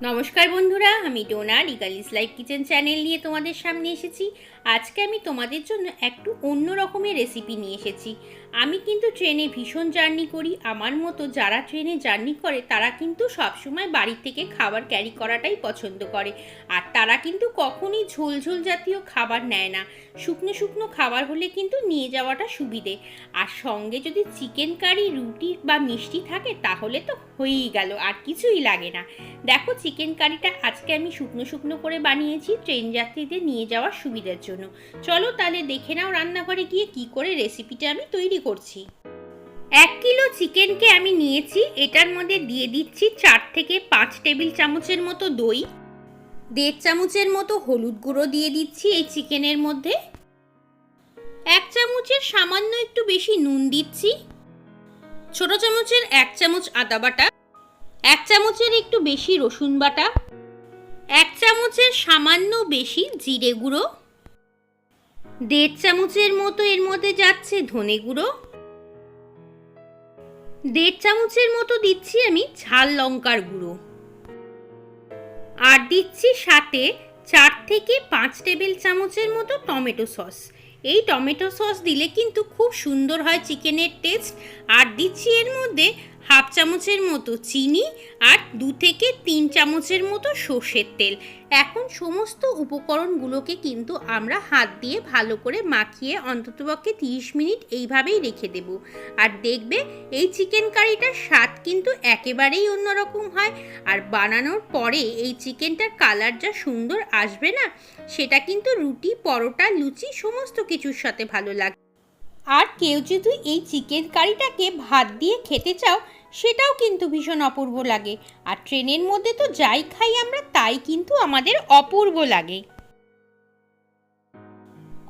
নমস্কার বন্ধুরা, আমি ডোনা রিগালিস লাইফ কিচেন চ্যানেল নিয়ে তোমাদের সামনে এসেছি। আজকে আমি তোমাদের জন্য একটু অন্য রকমের রেসিপি নিয়ে এসেছি। আমি কিন্তু ট্রেনে ভীষণ জার্নি করি। আমার মতো যারা ট্রেনে জার্নি করে তারা কিন্তু সবসময় বাড়ি থেকে খাবার ক্যারি করাটাই পছন্দ করে। আর তারা কিন্তু কখনই ঝোল ঝোল জাতীয় খাবার নেয় না। শুকনো শুকনো খাবার হলে কিন্তু নিয়ে যাওয়াটা সুবিধে। আর সঙ্গে যদি চিকেন কারি, রুটি বা মিষ্টি থাকে তাহলে তো হয়েই গেল, আর কিছুই লাগে না। দেখো, চিকেন কারিটা আজকে আমি শুকনো শুকনো করে বানিয়েছি ট্রেন যাত্রীদের নিয়ে যাওয়ার সুবিধার জন্য। চলো তাহলে দেখে নাও রান্নাঘরে গিয়ে কি করে রেসিপিটা আমি তৈরি করছি। 1 কিলো চিকেনকে আমি নিয়েছি। এটার মধ্যে দিয়ে দিচ্ছি 4 থেকে 5 টেবিল চামচের মতো দই, 1.5 চামচের মতো হলুদ গুঁড়ো দিয়ে দিচ্ছি এই চিকেনের মধ্যে, 1 চামচের সামান্য একটু বেশি নুন দিচ্ছি, ছোট চামচের 1 চামচ আদা বাটা, 1 চামচের একটু বেশি রসুন বাটা, 1 চামচের সামান্য বেশি জিরে গুঁড়ো, 1.5 চামচের মতো এর মধ্যে যাচ্ছে ধনে গুঁড়ো, 1.5 চামচের মতো দিচ্ছি আমি ঝাল লঙ্কার গুঁড়ো, আর দিচ্ছি সাথে 4 থেকে 5 টেবিল চামচের মতো টমেটো সস। এই টমেটো সস দিলে কিন্তু খুব সুন্দর হয় চিকেনের টেস্ট। আর দিচ্ছি এর মধ্যে 1/2 চামচের মতো চিনি আর 2 থেকে 3 চামচের মতো সর্ষের তেল। এখন সমস্ত উপকরণগুলোকে কিন্তু আমরা হাত দিয়ে ভালো করে মাখিয়ে অন্ততপক্ষে 30 মিনিট এইভাবেই রেখে দেব। আর দেখবে এই চিকেন কারিটার স্বাদ কিন্তু একেবারেই অন্যরকম হয়। আর বানানোর পরে এই চিকেনটার কালার যা সুন্দর আসবে না, সেটা কিন্তু রুটি, পরোটা, লুচি সমস্ত কিছুর সাথে ভালো লাগে। আর কেউ যদি এই চিকেন কারিটাকে ভাত দিয়ে খেতে চাও, সেটাও কিন্তু ভীষণ অপূর্ব লাগে। আর ট্রেনের মধ্যে তো যাই খাই আমরা তাই কিন্তু আমাদের অপূর্ব লাগে।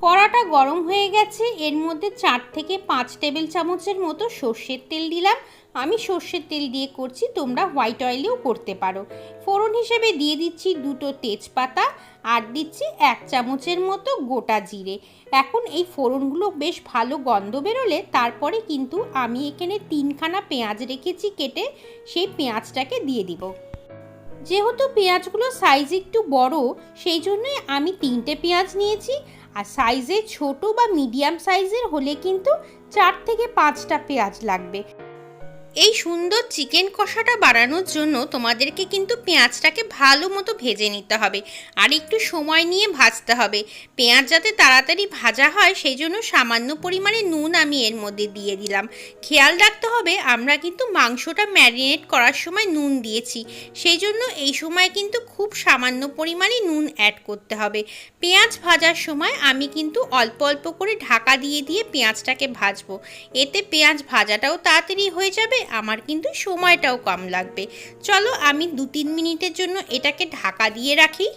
কড়াটা গরম হয়ে গেছে, এর মধ্যে 4 থেকে 5 টেবিল চামচের মতো সর্ষের তেল দিলাম। আমি সর্ষের তেল দিয়ে করছি, তোমরা হোয়াইট অয়েলেও করতে পারো। ফোড়ন হিসেবে দিয়ে দিচ্ছি 2টো তেজপাতা আর দিচ্ছি 1 চামচের মতো গোটা জিরে। এখন এই ফোড়নগুলো বেশ ভালো গন্ধ বেরোলে তারপরে কিন্তু আমি এখানে 3খানা পেঁয়াজ রেখেছি কেটে, সেই পেঁয়াজটাকে দিয়ে দিব। যেহেতু পেঁয়াজগুলো সাইজ একটু বড়, সেই জন্যই আমি 3টে পেঁয়াজ নিয়েছি। আর সাইজে ছোট বা মিডিয়াম সাইজের হলে কিন্তু 4 থেকে 5টা পেঁয়াজ লাগবে। এই সুন্দর চিকেন কষাটা বানানোর জন্য তোমাদেরকে কিন্তু পেঁয়াজটাকে ভালো মতো ভেজে নিতে হবে, আর একটু সময় নিয়ে ভাজতে হবে। পেঁয়াজ যাতে তাড়াতাড়ি ভাজা হয় সেই জন্য সামান্য পরিমাণে নুন আমি এর মধ্যে দিয়ে দিলাম। খেয়াল রাখতে হবে, আমরা কিন্তু মাংসটা ম্যারিনেট করার সময় নুন দিয়েছি, সেই জন্য এই সময় কিন্তু খুব সামান্য পরিমাণে নুন অ্যাড করতে হবে। পেঁয়াজ ভাজার সময় আমি কিন্তু অল্প অল্প করে ঢাকা দিয়ে দিয়ে পেঁয়াজটাকে ভাজবো। এতে পেঁয়াজ ভাজাটাও তাড়াতাড়ি হয়ে যাবে, আমার কিন্তু সময়টাও কম লাগবে। চলো আমি 2-3 মিনিটের জন্য এটাকে ঢাকা দিয়ে রাখি।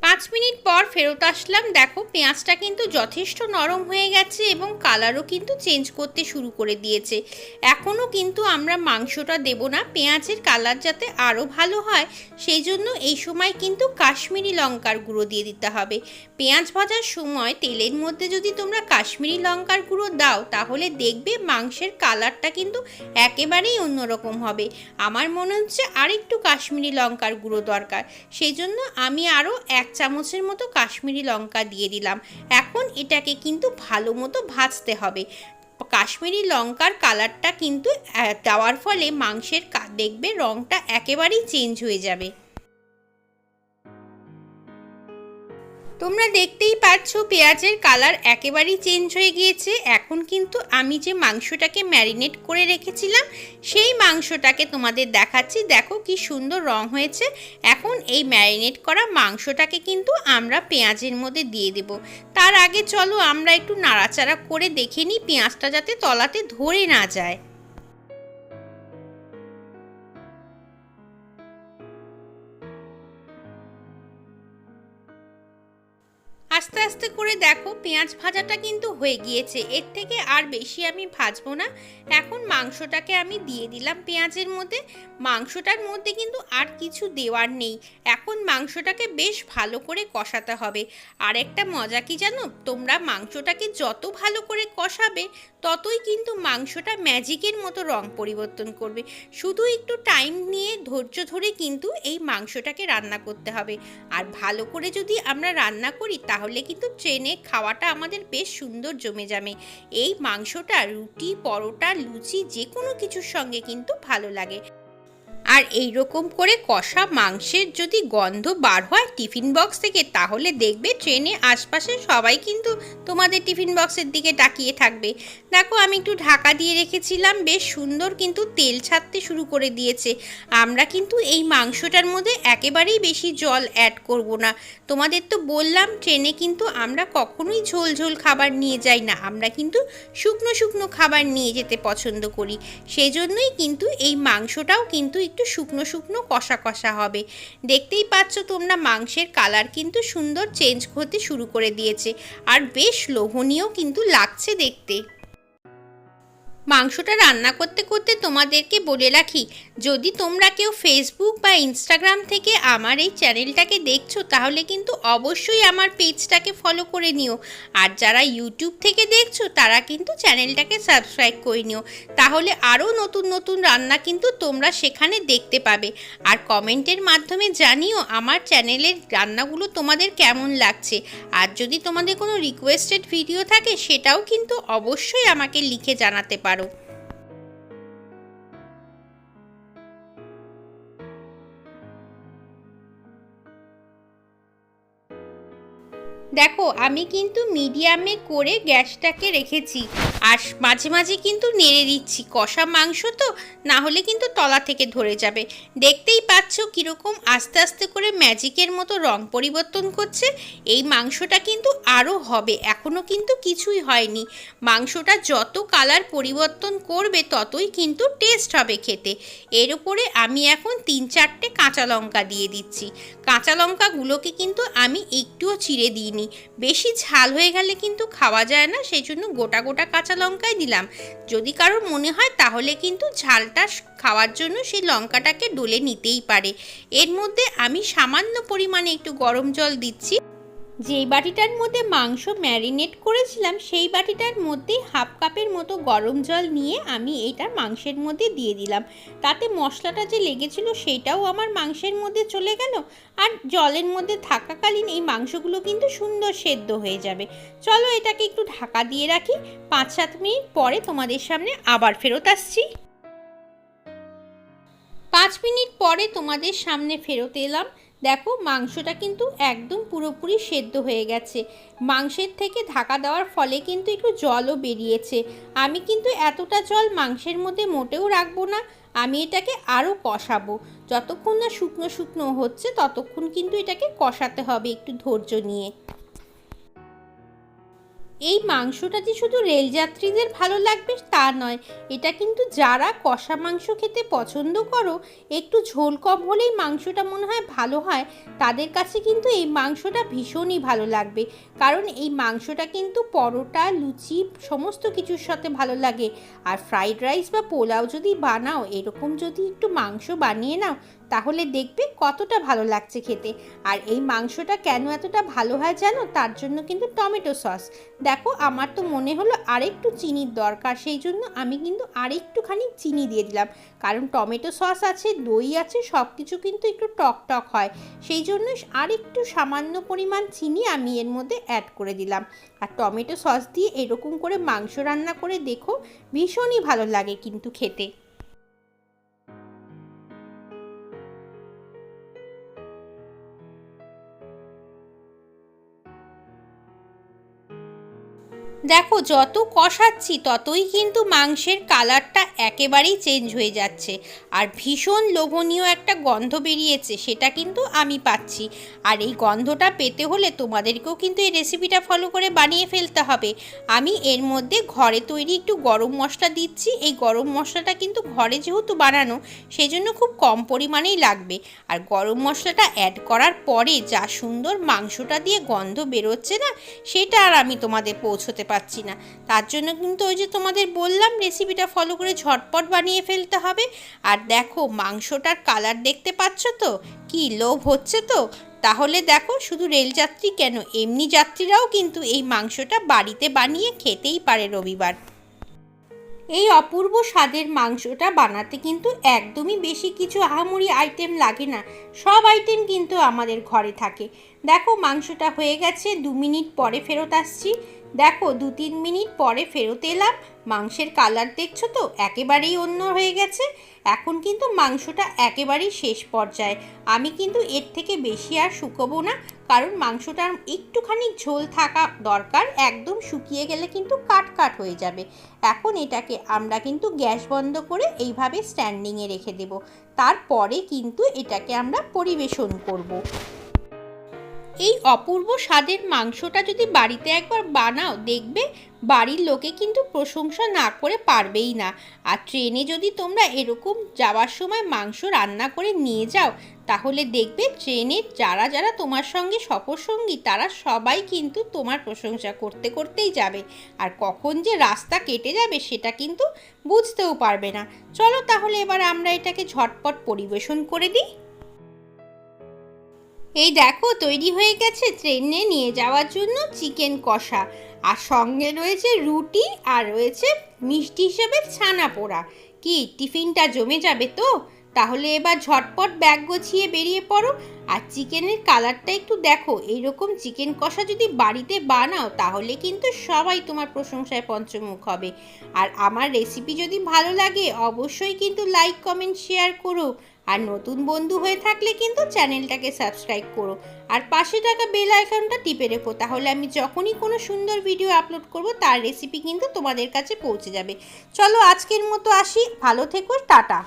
5 মিনিট পর ফেরত আসলাম। দেখো, পেঁয়াজটা কিন্তু যথেষ্ট নরম হয়ে গেছে এবং কালারও কিন্তু চেঞ্জ করতে শুরু করে দিয়েছে। এখনও কিন্তু আমরা মাংসটা দেব না, পেঁয়াজের কালার যাতে আরও ভালো হয় সেই জন্য এই সময় কিন্তু কাশ্মীরি লঙ্কার গুঁড়ো দিয়ে দিতে হবে। পেঁয়াজ ভাজার সময় তেলের মধ্যে যদি তোমরা কাশ্মীরি লঙ্কার গুঁড়ো দাও তাহলে দেখবে মাংসের কালারটা কিন্তু একেবারেই অন্যরকম হবে। আমার মনে হচ্ছে আরেকটু কাশ্মীরি লঙ্কার গুঁড়ো দরকার, সেই জন্য আমি আরও 1 চামচের মতো কাশ্মীরি লঙ্কা দিয়ে দিলাম। এখন এটাকে কিন্তু ভালো মতো ভাজতে হবে। কাশ্মীরি লঙ্কার কালারটা কিন্তু দেওয়ার ফলে মাংসের দেখবে রঙটা একেবারেই চেঞ্জ হয়ে যাবে। তোমরা দেখতেই পাচ্ছ পেঁয়াজের কালার একেবারেই চেঞ্জ হয়ে গিয়েছে। এখন কিন্তু আমি যে মাংসটাকে ম্যারিনেট করে রেখেছিলাম সেই মাংসটাকে তোমাদের দেখাচ্ছি। দেখো কি সুন্দর রং হয়েছে। এখন এই ম্যারিনেট করা মাংসটাকে কিন্তু আমরা পেঁয়াজের মধ্যে দিয়ে দেব। তার আগে চলো আমরা একটু নাড়াচাড়া করে দেখে নিই পেঁয়াজটা যাতে তলাতে ধরে না যায়। আস্তে আস্তে করে দেখো পেঁয়াজ ভাজাটা কিন্তু হয়ে গিয়েছে, এর থেকে আর বেশি আমি ভাজবো না। এখন মাংসটাকে আমি দিয়ে দিলাম পেঁয়াজের মধ্যে। মাংসটার মধ্যে কিন্তু আর কিছু দেওয়ার নেই, এখন মাংসটাকে বেশ ভালো করে কষাতে হবে। আর একটা মজা কি জানো, তোমরা মাংসটাকে যত ভালো করে কষাবে ততই কিন্তু মাংসটা ম্যাজিকের মতো রং পরিবর্তন করবে। শুধু একটু টাইম নিয়ে ধৈর্য ধরে কিন্তু এই মাংসটাকে রান্না করতে হবে। আর ভালো করে যদি আমরা রান্না করি তাহলে কিন্তু ট্রেনে খাওয়াটা আমাদের বেশ সুন্দর জমে যাবে। এই মাংসটা রুটি, পরোটা, লুচি যে কোনো কিছুর সঙ্গে কিন্তু ভালো লাগে। আর এই রকম করে কষা মাংসের যদি গন্ধ বার হয় টিফিন বক্স থেকে, তাহলে দেখবে ট্রেনে আশপাশে সবাই কিন্তু তোমাদের টিফিন বক্সের দিকে তাকিয়ে থাকবে। দেখো আমি একটু ঢাকা দিয়ে রেখেছিলাম, বেশ সুন্দর কিন্তু তেল ছাড়তে শুরু করে দিয়েছে। আমরা কিন্তু এই মাংসটার মধ্যে একেবারেই বেশি জল অ্যাড করব না। তোমাদের তো বললাম ট্রেনে কিন্তু আমরা কখনোই ঝোল ঝোল খাবার নিয়ে যাই না, আমরা কিন্তু শুকনো শুকনো খাবার নিয়ে যেতে পছন্দ করি। সেই জন্যই কিন্তু এই মাংসটাও কিন্তু একটু শুকনো শুকনো কষা কষা হবে। দেখতেই পাচ্ছ তোমরা মাংসের কালার কিন্তু সুন্দর চেঞ্জ হতে শুরু করে দিয়েছে, আর বেশ লোভনীয় কিন্তু লাগছে দেখতে। মাংসটা রান্না করতে করতে তোমাদেরকে বলে রাখি, যদি তোমরা কেউ ফেসবুক বা ইনস্টাগ্রাম থেকে আমার এই চ্যানেলটাকে দেখছো তাহলে কিন্তু অবশ্যই আমার পেজটাকে ফলো করে নিও। আর যারা ইউটিউব থেকে দেখছো তারা কিন্তু চ্যানেলটাকে সাবস্ক্রাইব করে নিও, তাহলে আরও নতুন নতুন রান্না কিন্তু তোমরা সেখানে দেখতে পাবে। আর কমেন্টের মাধ্যমে জানিও আমার চ্যানেলের রান্নাগুলো তোমাদের কেমন লাগছে। আর যদি তোমাদের কোনো রিকোয়েস্টেড ভিডিও থাকে সেটাও কিন্তু অবশ্যই আমাকে লিখে জানাতে পারো। দেখো আমি কিন্তু মিডিয়ামে করে গ্যাসটাকে রেখেছি, আর মাঝে মাঝে কিন্তু নেড়ে দিচ্ছি। কষা মাংস তো, না হলে কিন্তু তলা থেকে ধরে যাবে। দেখতেই পাচ্ছ কীরকম আস্তে আস্তে করে ম্যাজিকের মতো রং পরিবর্তন করছে। এই মাংসটা কিন্তু আরও হবে, এখনও কিন্তু কিছুই হয়নি। মাংসটা যত কালার পরিবর্তন করবে ততই কিন্তু টেস্ট হবে খেতে। এর উপরে আমি এখন 3-4টে কাঁচা লঙ্কা দিয়ে দিচ্ছি। কাঁচা লঙ্কাগুলোকে কিন্তু আমি একটুও চিড়ে দিইনি। বেশি ঝাল হয়ে গেলে কিন্তু খাওয়া যায় না, সেই জন্য গোটা গোটা কাঁচা লঙ্কাই দিলাম। যদি কারোর মনে হয় তাহলে কিন্তু ঝালটা খাওয়ার জন্য সেই লঙ্কাটাকে ডলে নিতেই পারে। এর মধ্যে আমি সামান্য পরিমাণে একটু গরম জল দিচ্ছি। যেই বাটিটার মধ্যে মাংস ম্যারিনেট করেছিলাম সেই বাটিটার মধ্যেই হাফ কাপের মতো গরম জল নিয়ে আমি এইটা মাংসের মধ্যে দিয়ে দিলাম। তাতে মশলাটা যে লেগেছিল সেটাও আমার মাংসের মধ্যে চলে গেল, আর জলের মধ্যে থাকাকালীন এই মাংসগুলো কিন্তু সুন্দর সেদ্ধ হয়ে যাবে। চলো এটাকে একটু ঢাকা দিয়ে রাখি, 5-7 মিনিট পরে তোমাদের সামনে আবার ফেরত আসছি। 5 মিনিট পরে তোমাদের সামনে ফেরত এলাম। দেখো মাংসটা কিন্তু একদম পুরোপুরি সেদ্ধ হয়ে গেছে। মাংসের থেকে ঢাকা দেওয়ার ফলে কিন্তু একটু জলও বেরিয়েছে। আমি কিন্তু এতটা জল মাংসের মধ্যে মোটেও রাখবো না, আমি এটাকে আরও কষাবো। যতক্ষণ না শুকনো শুকনো হচ্ছে ততক্ষণ কিন্তু এটাকে কষাতে হবে একটু ধৈর্য নিয়ে। এই মাংসটা যে শুধু রেলযাত্রীদের ভালো লাগবে তা নয়, এটা কিন্তু যারা কষা মাংস খেতে পছন্দ করো, একটু ঝোল কম হলেই মাংসটা মনে হয় ভালো হয়, তাদের কাছে কিন্তু এই মাংসটা ভীষণই ভালো লাগবে। কারণ এই মাংসটা কিন্তু পরোটা, লুচি সমস্ত কিছুর সাথে ভালো লাগে। আর ফ্রাইড রাইস বা পোলাও যদি বানাও, এরকম যদি একটু মাংস বানিয়ে নাও তাহলে দেখবে কতটা ভালো লাগছে খেতে। আর এই মাংসটা কেন এতটা ভালো হয় জানো? তার জন্য কিন্তু টমেটো সস। দেখো আমার তো মনে হলো আরেকটু চিনির দরকার, সেই জন্য আমি কিন্তু আরেকটুখানি চিনি দিয়ে দিলাম। কারণ টমেটো সস আছে, দই আছে, সব কিছু কিন্তু একটু টক টক হয়, সেই জন্য আরেকটু সামান্য পরিমাণ চিনি আমি এর মধ্যে অ্যাড করে দিলাম। আর টমেটো সস দিয়ে এরকম করে মাংস রান্না করে দেখো, ভীষণই ভালো লাগে কিন্তু খেতে। দেখো যত কষাচ্ছি ততই কিন্তু মাংসের কালারটা একেবারেই চেঞ্জ হয়ে যাচ্ছে, আর ভীষণ লোভনীয় একটা গন্ধ বেরিয়েছে, সেটা কিন্তু আমি পাচ্ছি। আর এই গন্ধটা পেতে হলে তোমাদেরকেও কিন্তু এই রেসিপিটা ফলো করে বানিয়ে ফেলতে হবে। আমি এর মধ্যে ঘরে তৈরি একটু গরম মশলা দিচ্ছি। এই গরম মশলাটা কিন্তু ঘরে যেহেতু বানানো, সেই জন্য খুব কম পরিমাণেই লাগবে। আর গরম মশলাটা অ্যাড করার পরে যা সুন্দর মাংসটা দিয়ে গন্ধ বেরোচ্ছে না, সেটা আর আমি তোমাদের পৌঁছতে পারছি না। তার জন্য কিন্তু ওই যে তোমাদের বললাম রেসিপিটা ফলো করে ঝটপট বানিয়ে ফেলতে হবে। আর দেখো মাংসটার কালার দেখতে পাচ্ছ তো, কি লোভ হচ্ছে তো? তাহলে দেখো শুধু রেলযাত্রী কেন, এমনি যাত্রীরাও কিন্তু এই মাংসটা বাড়িতে বানিয়ে খেতেই পারে রবিবার। এই অপূর্ব স্বাদের মাংসটা বানাতে কিন্তু একদমই বেশি কিছু আহামরি আইটেম লাগে না, সব আইটেম কিন্তু আমাদের ঘরে থাকে। দেখো মাংসটা হয়ে গেছে, 2 মিনিট পরে ফেরত আসছি। দেখো 2-3 মিনিট পরে ফেরত এলাম, মাংসের কালার দেখছো তো একেবারেই অন্য হয়ে গেছে। এখন কিন্তু মাংসটা একেবারেই শেষ পর্যায়ে, আমি কিন্তু এর থেকে বেশি আর শুকোবো না, কারণ মাংসটার একটুখানি ঝোল থাকা দরকার, একদম শুকিয়ে গেলে কিন্তু কাট কাট হয়ে যাবে। এখন এটাকে আমরা কিন্তু গ্যাস বন্ধ করে এইভাবে স্ট্যান্ডিংয়ে রেখে দেব, তারপরে কিন্তু এটাকে আমরা পরিবেশন করব। এই অপূর্ব স্বাদের মাংসটা যদি বাড়িতে একবার বানাও, দেখবে বাড়ির লোকে কিন্তু প্রশংসা না করে পারবেই না। আর ট্রেনে যদি তোমরা এরকম যাওয়ার সময় মাংস রান্না করে নিয়ে যাও, তাহলে দেখবে ট্রেনের যারা যারা তোমার সঙ্গে সফরসঙ্গী তারা সবাই কিন্তু তোমার প্রশংসা করতে করতেই যাবে, আর কখন যে রাস্তা কেটে যাবে সেটা কিন্তু বুঝতেও পারবে না। চলো তাহলে এবার আমরা এটাকে ঝটপট পরিবেশন করে দিই। এই দেখো তৈরি হয়ে গেছে ট্রেনে নিয়ে যাওয়ার জন্য চিকেন কষা, আর সঙ্গে রয়েছে রুটি, আর রয়েছে মিষ্টি হিসেবে ছানা পোড়া। কি টিফিনটা জমে যাবে তো? তাহলে এবার ঝটপট ব্যাগ গোছিয়ে বেরিয়ে পড়ো। আর চিকেনের কালারটা একটু দেখো, এইরকম চিকেন কষা যদি বাড়িতে বানাও তাহলে কিন্তু সবাই তোমার প্রশংসায় পঞ্চমুখ হবে। আর আমার রেসিপি যদি ভালো লাগে অবশ্যই কিন্তু লাইক কমেন্ট শেয়ার করো, আর নতুন বন্ধু হয়ে থাকলে কিন্তু চ্যানেলটাকে সাবস্ক্রাইব করো, আর পাশে থাকা বেল আইকনটা টিপে রেখো, তাহলে আমি যখনই কোনো সুন্দর ভিডিও আপলোড করব তার রেসিপি কিন্তু তোমাদের কাছে পৌঁছে যাবে। চলো আজকের মতো আসি, ভালো থেকো, টাটা।